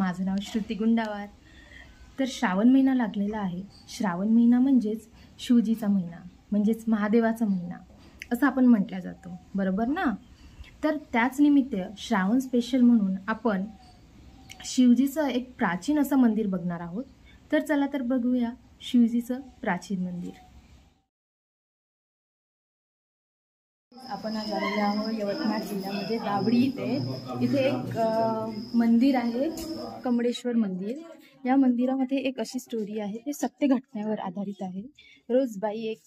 माझं नाव श्रुती गुंडावार। तर श्रावण महिना लागलेला आहे। श्रावण महिना म्हणजेच शिवजीचा महिना, म्हणजेच महादेवाचा महिना असं आपण म्हटलं जातो, बरोबर ना। तर त्याच निमित्त श्रावण स्पेशल म्हणून आपण शिवजीचं एक प्राचीन असं मंदिर बघणार आहोत। तर चला तर बघूया शिवजीचं प्राचीन मंदिर। आपण आज आलेलो आहोत यवतमाळ जिल्ह्यामध्ये दाभडी इथे एक मंदिर आहे, कमळेश्वर मंदिर। या मंदिरामध्ये एक अशी स्टोरी आहे, ते सत्य घटनेवर आधारित आहे। रोज बाई एक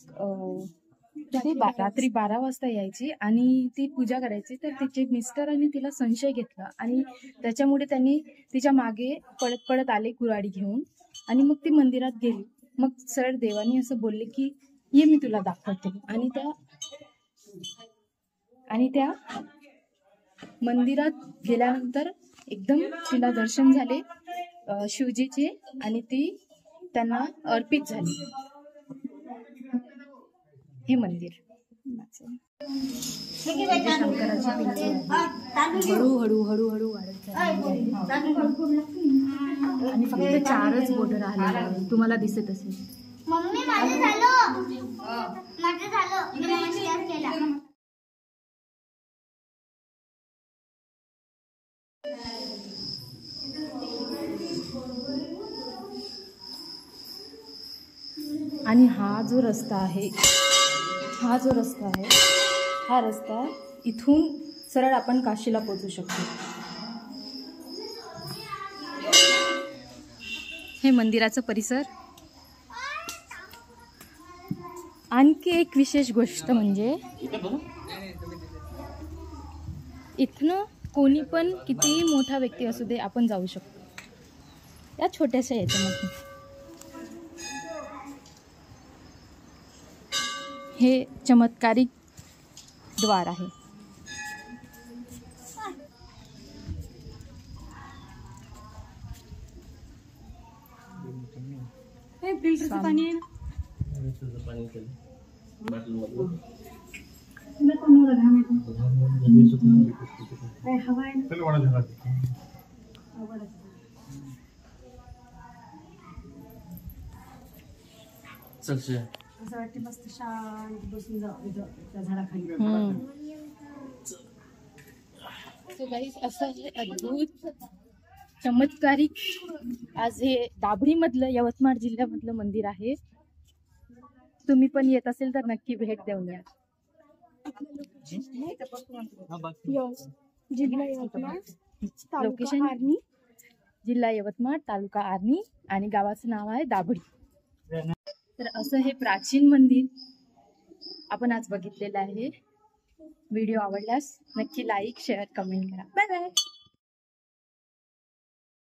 रात्री 12 वाजता यायची आणि ती पूजा करायची। तर तिचे मिस्टरांनी तिला संशय घेतला आणि त्याच्यामुळे त्यांनी तिच्या मागे पळत पळत आले कुऱ्हाडी घेऊन आणि मग ती मंदिरात गेली। मग सरळ देवानी असं बोलले की ये मी तुला दाखवते। आणि त्या मंदिरात गेल्यानंतर एकदम तिला दर्शन झाले शिवजीचे आणि ती त्यांना अर्पित झाली। हे मंदिर शंकराची पिंडी आहे। हळूहळू वाढत आणि फक्त 4च बोट राहिलेले आहे, तुम्हाला दिसत असेल। मम्मी माझं झालं आणि हा जो रस्ता आहे हा रस्ता इथून सरळ आपण काशीला पोहोचू शकतो। हे मंदिराचं परिसर। आणखी एक विशेष गोष्ट म्हणजे इथनं कोणी पण कितीही मोठा व्यक्ती असू दे आपण जाऊ शकतो या छोट्याशा याच्यामध्ये। हे चमत्कारिक द्वार आहे। हे फिल्टरचं पाणी आहे असं वाटते मस्त शांत बसून जाऊ त्या झाडाखाली। तो गाईस असं हे अद्भुत चमत्कारिक आज हे दाभडी मधलं यवतमाळ जिल्ह्यामधलं मंदिर आहे। तुम्ही पण येत असेल तर नक्की भेट देऊन या। लोकेशन आर्नी, जिल्हा यवतमाळ, तालुका आर्नी आणि गावाचं नाव आहे दाभडी। तर असं हे प्राचीन मंदिर आपण आज बघितलेलं आहे। व्हिडिओ आवडल्यास नक्की लाईक, शेअर, कमेंट करा। Bye bye.